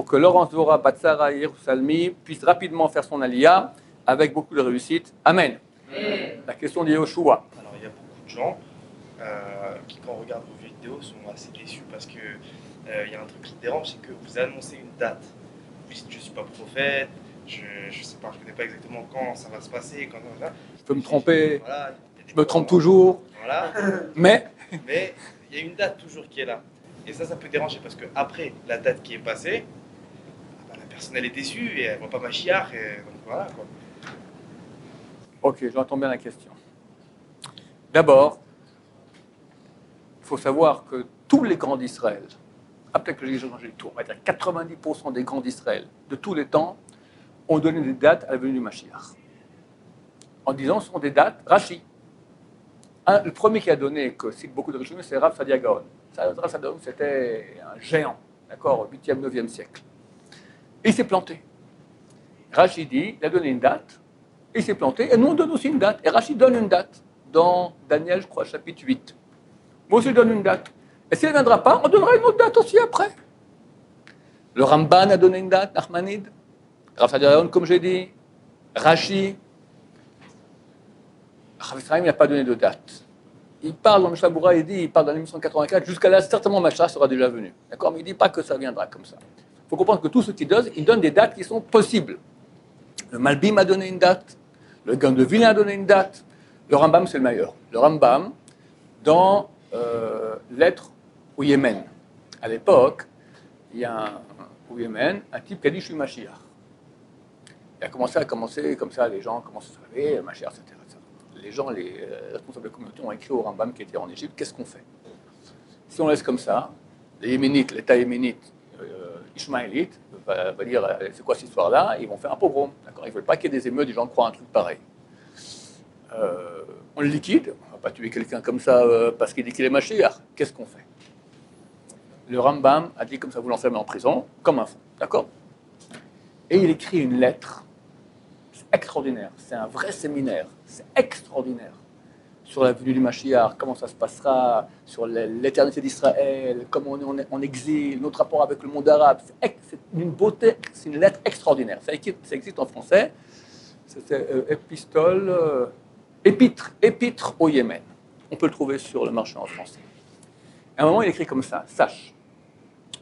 pour que Laurence Dvorah Batsara Yerushalmi puisse rapidement faire son aliyah avec beaucoup de réussite. Amen. La question de Yoshua. Alors, il y a beaucoup de gens qui, quand on regarde vos vidéos, sont assez déçus parce que il y a un truc qui dérange, c'est que vous annoncez une date. Vous dites, je ne suis pas prophète, je sais pas, je ne connais pas exactement quand ça va se passer. Je peux me tromper, voilà, je me trompe toujours, voilà. mais il y a une date toujours qui est là. Et ça peut déranger parce qu'après la date qui est passée, la personne elle est déçue et elle ne voit pas Mashiach. Donc voilà quoi. Ok, j'entends bien la question. D'abord, il faut savoir que tous les grands d'Israël, peut-être que j'ai changé le tour, on va dire 90% des grands d'Israël de tous les temps ont donné des dates à la venue du Mashiach. En disant ce sont des dates, Rashi. Le premier qui a donné, que c'est beaucoup de Rishonim, c'est Rav Sadia Gaon. Rav Sadia Gaon, c'était un géant, d'accord, au 8e, 9e siècle. Et il s'est planté. Rashi dit, il a donné une date, et il s'est planté, et nous on donne aussi une date. Et Rashi donne une date, dans Daniel, je crois, chapitre 8. Moi aussi, je donne une date. Et si elle ne viendra pas, on donnera une autre date aussi après. Le Ramban a donné une date, Nachmanide. Rav Sadia Gaon, comme j'ai dit. Rashi. Rav Israël n'a pas donné de date. Il parle dans le Mishnah il parle dans la 1984, jusqu'à là, certainement Mashiach sera déjà venu. D'accord? Mais il ne dit pas que ça viendra comme ça. Il faut comprendre que tout ce qu'il donne, il donne des dates qui sont possibles. Le Malbim a donné une date, le Gaon de Vilna a donné une date, le Rambam c'est le meilleur. Le Rambam, dans Lettres au Yémen. À l'époque, il y a au Yémen un type qui a dit je suis Mashiach. Il a commencé comme ça, les gens commencent à se réveiller, Mashiach, etc. Les gens, les responsables de la communauté ont écrit au Rambam qui était en Égypte, qu'est-ce qu'on fait? Si on laisse comme ça, les Yéménites, l'État yéménite, Ishmaélite, va dire c'est quoi cette histoire-là, ils vont faire un pogrom. D'accord, ils ne veulent pas qu'il y ait des émeutes, des gens croient un truc pareil. On le liquide, on ne va pas tuer quelqu'un comme ça parce qu'il dit qu'il est Mashiach. Qu'est-ce qu'on fait? Le Rambam a dit comme ça, vous l'enfermez en prison, comme un fou. D'accord? Et il écrit une lettre. C'est extraordinaire, c'est un vrai séminaire, c'est extraordinaire. Sur la venue du Mashiach, comment ça se passera, sur l'éternité d'Israël, comment on est en exil, notre rapport avec le monde arabe. C'est une beauté, c'est une lettre extraordinaire. Ça existe en français, c'est épître au Yémen. On peut le trouver sur le marché en français. À un moment, il écrit comme ça, sache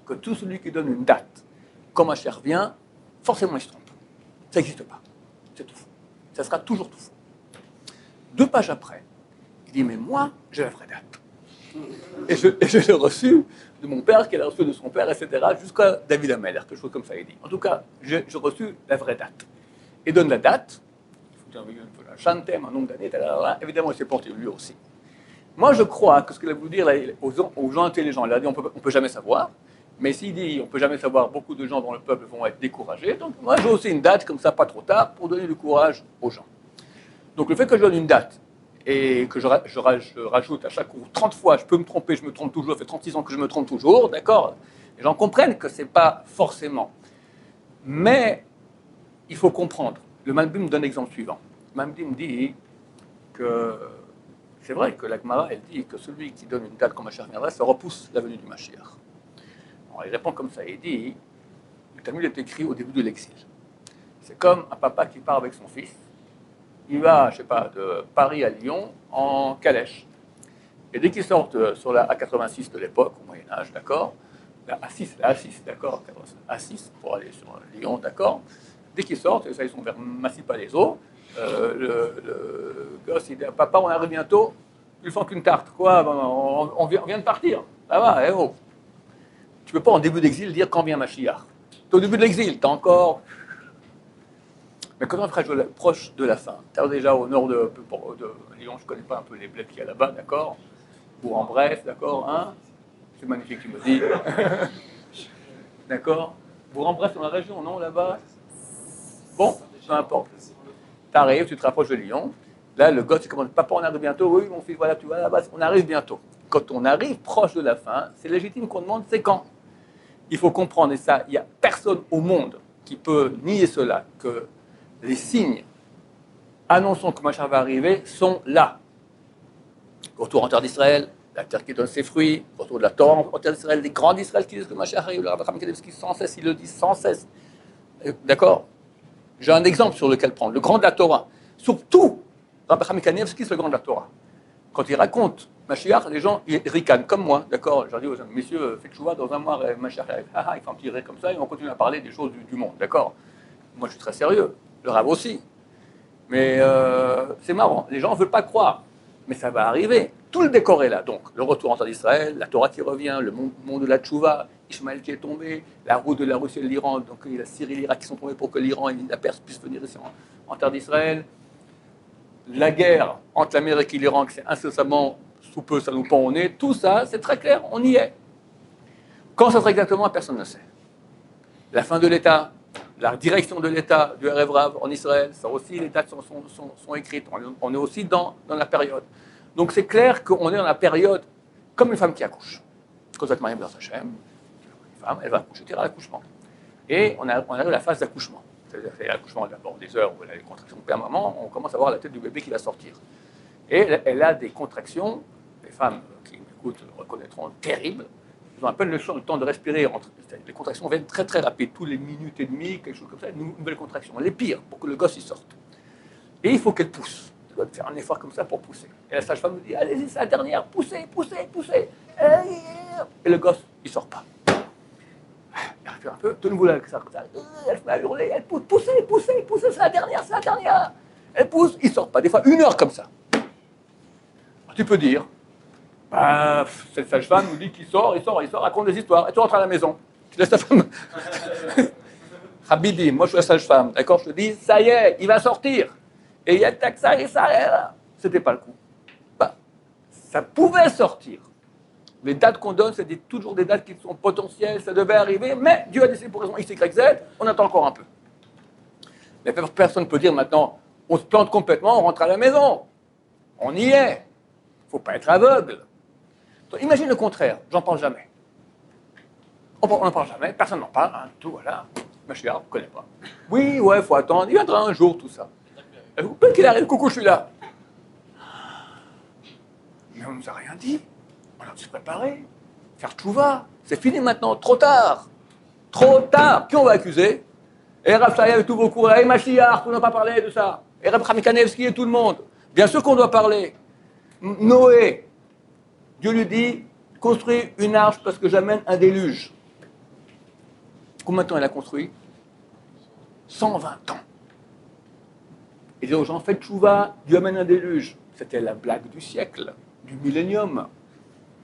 que tout celui qui donne une date, quand Mashiach vient, forcément il se trompe. Ça n'existe pas. C'est tout faux. Ça sera toujours tout faux. 2 pages après, il dit, mais moi, j'ai la vraie date. Et je l'ai reçu de mon père, qu'elle a reçu de son père, etc., jusqu'à David Ameller, quelque chose comme ça, il dit. En tout cas, j'ai reçu la vraie date. Il donne la date, il faut la chantem, un nombre d'années, évidemment, il s'est planté lui aussi. Moi, je crois que ce qu'il a voulu dire là, aux gens intelligents, il a dit, on peut jamais savoir, mais s'il dit, on ne peut jamais savoir, beaucoup de gens dans le peuple vont être découragés, donc moi, j'ai aussi une date, comme ça, pas trop tard, pour donner du courage aux gens. Donc, le fait que je donne une date, et que je rajoute à chaque coup 30 fois, je peux me tromper, je me trompe toujours, ça fait 36 ans que je me trompe toujours, d'accord? Les gens comprennent que ce n'est pas forcément. Mais il faut comprendre. Le Malbim donne l'exemple suivant. Le Malbim dit que c'est vrai que la Gemara, elle dit que celui qui donne une date quand Mashiach viendra, ça repousse la venue du Mashiach. Alors il répond comme ça, il dit, le Talmud est écrit au début de l'exil. C'est comme un papa qui part avec son fils. Il va, je sais pas, de Paris à Lyon en calèche. Et dès qu'ils sortent sur la A86 de l'époque, au Moyen-Âge, d'accord, la A6, d'accord, A6 pour aller sur Lyon, d'accord, dès qu'ils sortent, et ça, ils sont vers Massy-Palaiseau, le gosse, il dit, papa, on arrive bientôt, ils font qu'une tarte, quoi, on vient de partir, ça va, eh oh. Tu peux pas en début d'exil dire quand vient Mashiach. T'es au début de l'exil, t'as encore... Mais quand on est proche de la fin, tu es déjà au nord de Lyon, je ne connais pas un peu les bleds qu'il y a là-bas, d'accord? Bourg-en-Bresse, d'accord, hein? C'est magnifique, tu me dis. D'accord? Bourg-en-Bresse, dans la région, non, là-bas? Bon, peu importe. Tu arrives, tu te rapproches de Lyon. Là, le gosse, il commence, papa, on arrive bientôt. Oui, mon fils, voilà, tu vas là-bas, on arrive bientôt. Quand on arrive proche de la fin, c'est légitime qu'on demande c'est quand. Il faut comprendre, et ça, il n'y a personne au monde qui peut nier cela, que les signes annonçant que Mashiach va arriver sont là. Retour en terre d'Israël, la terre qui donne ses fruits, retour de la Torah en terre d'Israël, les grands d'Israël qui disent que Mashiach arrive, le Rabbi Chaim Kanevski sans cesse, il le dit sans cesse. D'accord? J'ai un exemple sur lequel prendre, le grand de la Torah. Surtout, Rabbi Chaim Kanevski, c'est le grand de la Torah. Quand il raconte Mashiach, les gens ils ricanent, comme moi, d'accord? Je leur dis aux gens, messieurs, faites chouva, dans un mois, Mashiach arrive. Ils font un petit rire comme ça et on continue à parler des choses du monde, d'accord? Moi, je suis très sérieux, le Rav aussi. Mais c'est marrant, les gens ne veulent pas croire, mais ça va arriver. Tout le décor est là, donc le retour en terre d'Israël, la Torah qui revient, le monde de la Tchouva, Ishmaël qui est tombé, la route de la Russie et de l'Iran, donc il y a la Syrie et l'Irak qui sont tombés pour que l'Iran et la Perse puissent venir ici en terre d'Israël. La guerre entre l'Amérique et l'Iran, c'est incessamment, sous peu, ça nous pend au nez. Tout ça, c'est très clair, on y est. Quand ça sera exactement, personne ne sait. La fin de l'État, la direction de l'État du Erev Rav en Israël, ça aussi, les dates sont écrites. On est aussi dans la période. Donc c'est clair qu'on est dans la période comme une femme qui accouche. Quand vous êtes marié dans Hachem, une femme, elle va accoucher, à l'accouchement. Et on arrive à la phase d'accouchement. C'est-à-dire que l'accouchement, d'abord des heures où elle a les contractions permanentes, on commence à voir la tête du bébé qui va sortir. Et elle a des contractions, les femmes qui m'écoutent le reconnaîtront, terribles. Ils ont à peine le temps de respirer. Les contractions viennent très très rapides, tous les minutes et demie, quelque chose comme ça, une nouvelle contraction. Les pires, pour que le gosse y sorte. Et il faut qu'elle pousse. Elle doit faire un effort comme ça pour pousser. Et la sage-femme nous dit, allez-y, c'est la dernière, poussez, poussez, poussez. Et le gosse, il ne sort pas. Elle fait un peu, de nouveau là, elle se met à hurler, elle pousse, poussez, poussez, poussez, c'est la dernière, c'est la dernière. Elle pousse, il ne sort pas. Des fois, 1 heure comme ça. Alors, tu peux dire, cette sage-femme nous dit qu'il sort, il sort, raconte des histoires, et tu rentres à la maison. Tu laisses ta femme. Habibi, moi je suis la sage-femme, d'accord? Je te dis, ça y est, il va sortir. Et il y a ça et ça, et là. C'était pas le coup. Ça pouvait sortir. Les dates qu'on donne, c'est toujours des dates qui sont potentielles, ça devait arriver, mais Dieu a décidé pour raison X, Y, Z, on attend encore un peu. Mais personne ne peut dire maintenant, on se plante complètement, on rentre à la maison. On y est. Il ne faut pas être aveugle. Donc, imagine le contraire, j'en parle jamais. On n'en parle jamais, personne n'en parle, hein, tout, voilà. Mashiach, on ne connaît pas. Oui, ouais, il faut attendre, il viendra un jour, tout ça. Peut-être qu'il arrive, coucou, je suis là. Mais on ne nous a rien dit. On a dû se préparer, faire tchouva. C'est fini maintenant, trop tard. Trop tard. Qui on va accuser? Et Rav Shaya avec tous vos cours, et Mashiach, on n'a pas parlé de ça. Et Rav Chaim Kanevski et tout le monde. Bien sûr qu'on doit parler. Noé, Dieu lui dit, construis une arche parce que j'amène un déluge. Combien de temps elle a construit? 120 ans. Il dit aux gens, faites tchouva, Dieu amène un déluge. C'était la blague du siècle, du millénium.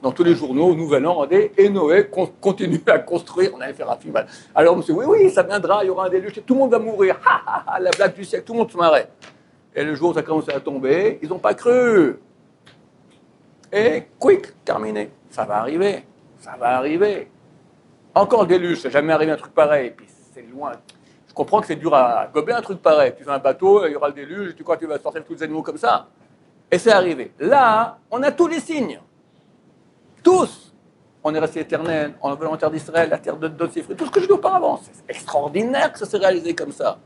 Dans tous les journaux, au Nouvel An, et Noé continue à construire. On allait faire un film. Alors, monsieur, oui, ça viendra, il y aura un déluge, tout le monde va mourir. La blague du siècle, tout le monde se marrait. Et le jour où ça a commencé à tomber, ils n'ont pas cru. Et quick, terminé. Ça va arriver. Ça va arriver. Encore le déluge, ça n'est jamais arrivé un truc pareil. Et puis c'est loin. Je comprends que c'est dur à gober un truc pareil. Tu fais un bateau, il y aura le déluge, et tu crois que tu vas sortir tous les animaux comme ça. Et c'est arrivé. Là, on a tous les signes. Tous. On est resté éternel, on veut en terre d'Israël, la terre de ses fruits, tout ce que je dis auparavant. C'est extraordinaire que ça s'est réalisé comme ça.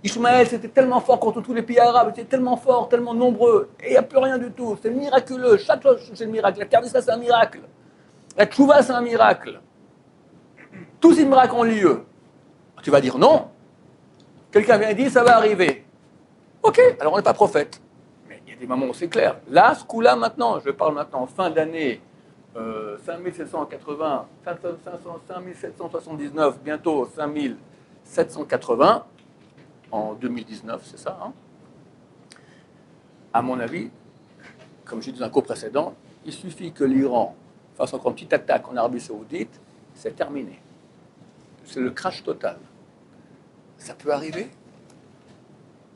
Ishmaël, c'était tellement fort contre tous les pays arabes, c'était tellement fort, tellement nombreux, et il n'y a plus rien du tout. C'est miraculeux. Chaque chose, c'est un miracle. La terre d'Israël, c'est un miracle. La tchouva, c'est un miracle. Tous ces miracles ont lieu. Tu vas dire non. Quelqu'un vient et dit, ça va arriver. Ok, alors on n'est pas prophète. Mais il y a des moments où c'est clair. Là, ce coup-là, maintenant, je parle maintenant, fin d'année 5780, 5779, bientôt 5780, en 2019, c'est ça, hein? À mon avis, comme j'ai dit dans un cours précédent, il suffit que l'Iran fasse encore une petite attaque en Arabie Saoudite, c'est terminé. C'est le crash total. Ça peut arriver.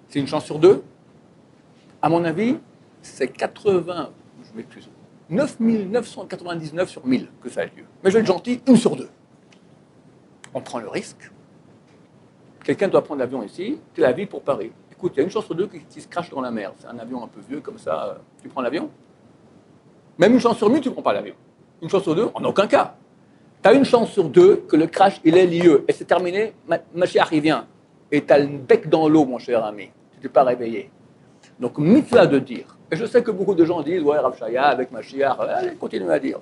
C'est une chance sur 2. À mon avis, c'est 9999 sur 1000 que ça a lieu. Mais je vais être gentil, 1 sur 2. On prend le risque. Quelqu'un doit prendre l'avion ici, Tel Aviv pour Paris. Écoute, il y a une chance sur 2 qui se crache dans la mer. C'est un avion un peu vieux comme ça. Tu prends l'avion? Même une chance sur 1000, tu ne prends pas l'avion. Une chance sur 2, en aucun cas. Tu as une chance sur 2 que le crash, il ait lieu. Et c'est terminé, Mashiach, il vient. Et tu as le bec dans l'eau, mon cher ami. Tu ne t'es pas réveillé. Donc, mitzvah de dire. Et je sais que beaucoup de gens disent, ouais, Rav Shaya, avec Mashiach, allez, continuez à dire.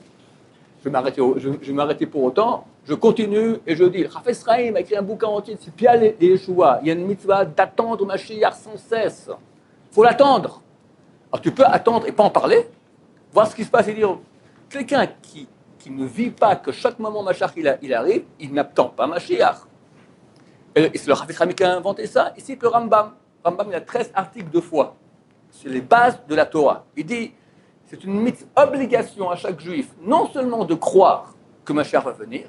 Je vais m'arrêter pour autant, je continue et je dis, Rav Esraïm a écrit un bouquin entier, c'est Pial et Yeshua. Il y a une mitzvah d'attendre Mashiach sans cesse. Il faut l'attendre. Alors, tu peux attendre et pas en parler, voir ce qui se passe et dire, quelqu'un qui ne vit pas que chaque moment Mashiach il arrive, il n'attend pas Mashiach. Et c'est le Rav Esraïm qui a inventé ça. Ici, le Rambam. Rambam, il a 13 articles de foi. C'est les bases de la Torah. Il dit, c'est une obligation à chaque juif, non seulement de croire que Mashiach va venir,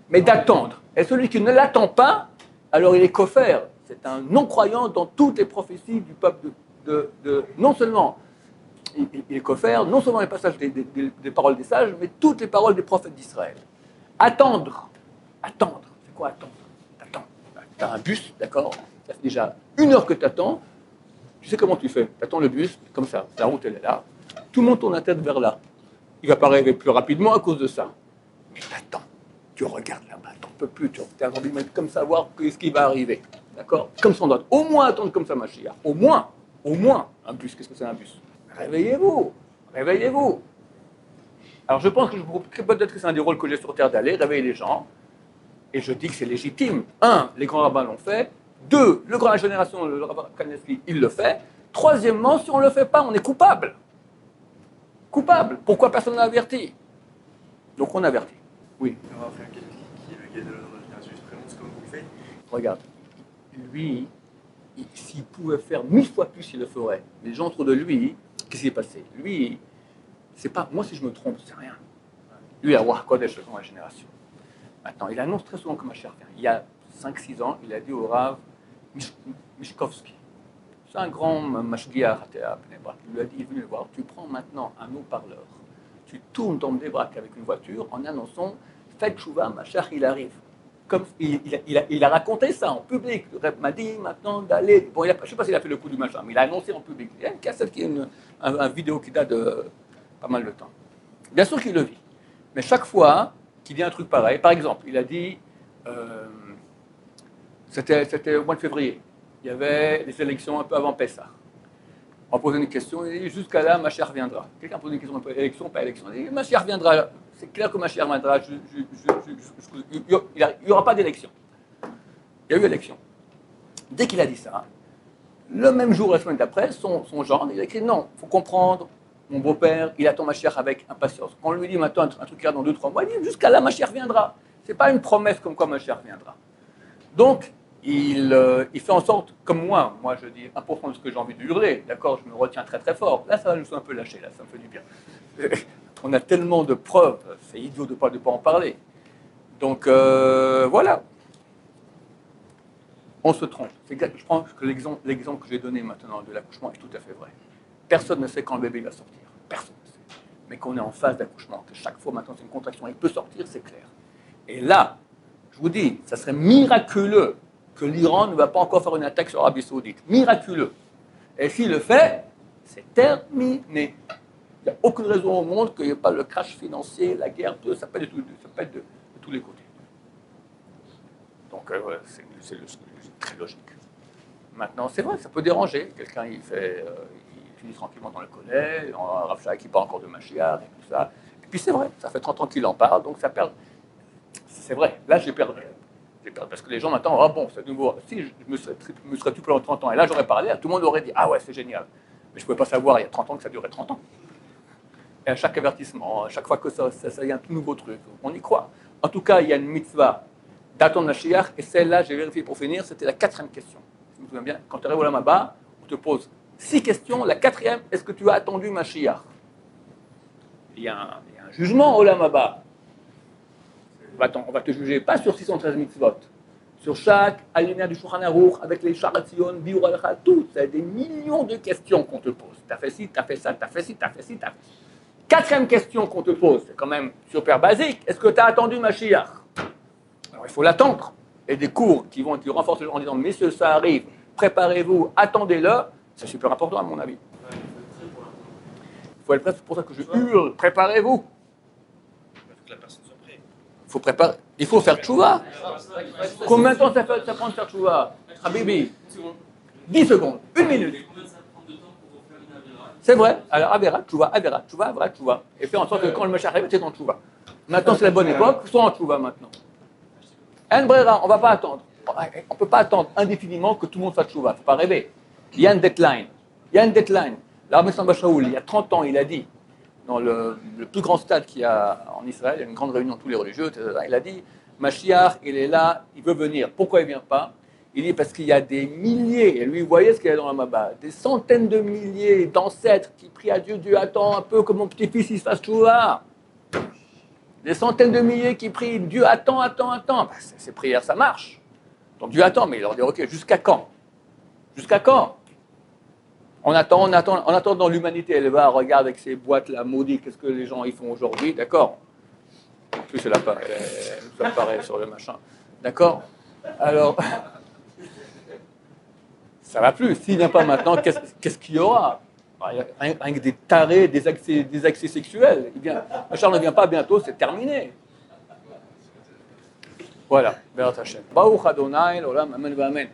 mais d'attendre. Et celui qui ne l'attend pas, alors il est koffer. C'est un non-croyant dans toutes les prophéties du peuple non seulement il est koffer, non seulement les passages des paroles des sages, mais toutes les paroles des prophètes d'Israël. Attendre. Attendre. C'est quoi attendre? T'attends. T'as un bus, d'accord? Ça fait déjà 1 heure que t'attends. Tu sais comment tu fais? Tu attends le bus, comme ça, la route elle est là, tout le monde tourne la tête vers là. Il ne va pas arriver plus rapidement à cause de ça. Mais t'attends, tu regardes là-bas, t'en peux plus, tu as envie de mettre comme ça, voir ce qui va arriver. D'accord? Comme ça, on doit au moins attendre comme ça, Mashiach. Au moins, un bus, qu'est-ce que c'est un bus? Réveillez-vous. Alors je pense que peut-être que c'est un des rôles que j'ai sur Terre d'aller, réveiller les gens, et je dis que c'est légitime. 1, les grands rabbins l'ont fait. 2, le grand génération, le rabbin Kanevsky, il le fait. 3, si on ne le fait pas, on est coupable. Pourquoi personne n'a averti? Donc on avertit. Oui. On va faire quelqu'un qui est le gars de notre génération, il se présente comme vous le faites. Regarde, lui, s'il pouvait faire 1000 fois plus, il le ferait. Les gens autour de lui, qu'est-ce qui s'est passé? Lui, c'est pas... Moi, si je me trompe, c'est rien. Lui, à War Kodesh, le grand de la génération. Maintenant, il annonce très souvent que Mashiach vient. Il y a 5-6 ans, il a dit au Rav Mishkovski. C'est un grand mashgiach à Bnei Brak. Il lui a dit, il est venu le voir, tu prends maintenant un haut-parleur, tu tournes dans Bnei Brak avec une voiture en annonçant, faites tchouva, Mashiach, il arrive. Comme il a raconté ça en public. Le Rebbe m'a dit maintenant d'aller. Bon, je ne sais pas s'il a fait le coup du machin, mais il a annoncé en public. Il y a une cassette qui est une vidéo qui date de pas mal de temps. Bien sûr qu'il le vit. Mais chaque fois qu'il dit un truc pareil, par exemple, il a dit, c'était au mois de février, il y avait les élections un peu avant Pessah. On a posé une question, il dit jusqu'à là, Mashiach viendra. Quelqu'un a posé une question, élection, pas élection. Il dit Mashiach viendra, c'est clair que Mashiach viendra, il n'y aura pas d'élection. Il y a eu élection. Dès qu'il a dit ça, le même jour, la semaine d'après, son gendre, il a écrit non, il faut comprendre, mon beau-père, il attend Mashiach avec impatience. Quand on lui dit maintenant un truc qui a dans 2-3 mois, il dit jusqu'à là, Mashiach viendra. Ce n'est pas une promesse comme quoi Mashiach viendra. Donc, il fait en sorte, comme moi je dis 1% de ce que j'ai envie de hurler, d'accord, je me retiens très très fort. Là, ça va, je me suis un peu lâché, là, ça me fait du bien. On a tellement de preuves, c'est idiot de ne pas en parler. Donc, voilà. On se trompe. Je pense que l'exemple que j'ai donné maintenant de l'accouchement est tout à fait vrai. Personne ne sait quand le bébé va sortir. Personne ne sait. Mais qu'on est en phase d'accouchement, que chaque fois maintenant c'est une contraction, il peut sortir, c'est clair. Et là, je vous dis, ça serait miraculeux que l'Iran ne va pas encore faire une attaque sur l'Arabie Saoudite. Miraculeux. Et s'il le fait, c'est terminé. Il n'y a aucune raison au monde qu'il n'y ait pas le crash financier, la guerre, tout, ça peut être de tous les côtés. Donc, c'est très logique. Maintenant, c'est vrai, ça peut déranger. Quelqu'un, il finit tranquillement dans le collet, un Rav Shaya qui parle encore de Mashiach et tout ça. Et puis c'est vrai, ça fait 30 ans qu'il en parle, donc ça perd. C'est vrai, là j'ai perdu. Parce que les gens maintenant, ah bon, c'est nouveau. Si je me serais tué pendant 30 ans, et là j'aurais parlé, tout le monde aurait dit, ah ouais, c'est génial. Mais je ne pouvais pas savoir il y a 30 ans que ça durait 30 ans. Et à chaque avertissement, à chaque fois que ça y a un tout nouveau truc, on y croit. En tout cas, il y a une mitzvah d'attendre Mashiach, et celle-là, j'ai vérifié pour finir, c'était la 4e question. Je me souviens bien, quand tu arrives au Olam Haba, on te pose 6 questions. La 4e, est-ce que tu as attendu Mashiach? Il y a un jugement au Olam Haba. On va te juger pas sur 613 mitzvot, sur chaque alinéa du Shulchan Aruch, avec les Sharatzion, Biur Halacha, tout. C'est des millions de questions qu'on te pose. Tu as fait ci, tu as fait ça, tu as fait ci, tu as fait ci, tu as fait ci. 4e question qu'on te pose, c'est quand même super basique. Est-ce que tu as attendu Mashiach? Alors il faut l'attendre. Et des cours qui renforcent les gens en disant, messieurs, ça arrive, préparez-vous, attendez-le, c'est super important à mon avis. Il faut être prêt, c'est pour ça que je hurle, préparez-vous. Il faut que la personne soit prête. Il faut préparer, il faut faire tchouva. Combien de temps ça prend de faire tchouva? Habibi, 10 secondes, 1 minute. C'est vrai. Alors, Avera, Tchouva. Et fais en sorte que quand le Mashiach arrive, c'est en Tchouva. Maintenant, c'est la bonne époque, sois en Tchouva maintenant. En Brera, on ne va pas attendre. On ne peut pas attendre indéfiniment que tout le monde fasse Tchouva. Il ne faut pas rêver. Il y a une deadline. L'armée Samba Shaoul, il y a 30 ans, il a dit, dans le plus grand stade qu'il y a en Israël, il y a une grande réunion de tous les religieux, etc. Il a dit, Mashiach, il est là, il veut venir. Pourquoi il ne vient pas? Il dit parce qu'il y a des milliers, et lui, vous voyez ce qu'il y a dans la Maba, des centaines de milliers d'ancêtres qui prient à Dieu, Dieu attend un peu que mon petit-fils il se fasse Tchouva. Des centaines de milliers qui prient, Dieu attend. Ben, ces prières, ça marche. Donc Dieu attend, mais il leur dit, ok, jusqu'à quand? Jusqu'à quand? On attend dans l'humanité, elle va, regarde avec ces boîtes-là, maudites, qu'est-ce que les gens y font aujourd'hui, d'accord? En plus, elle apparaît sur le machin, d'accord? Alors, ça va plus. S'il vient pas maintenant, qu'est-ce qu'il y aura? Rien que des tarés, des accès sexuels. Charles ne vient pas bientôt, c'est terminé. Voilà. Baruch Hashem. Baruch Adonai, l'olam, amen, amen.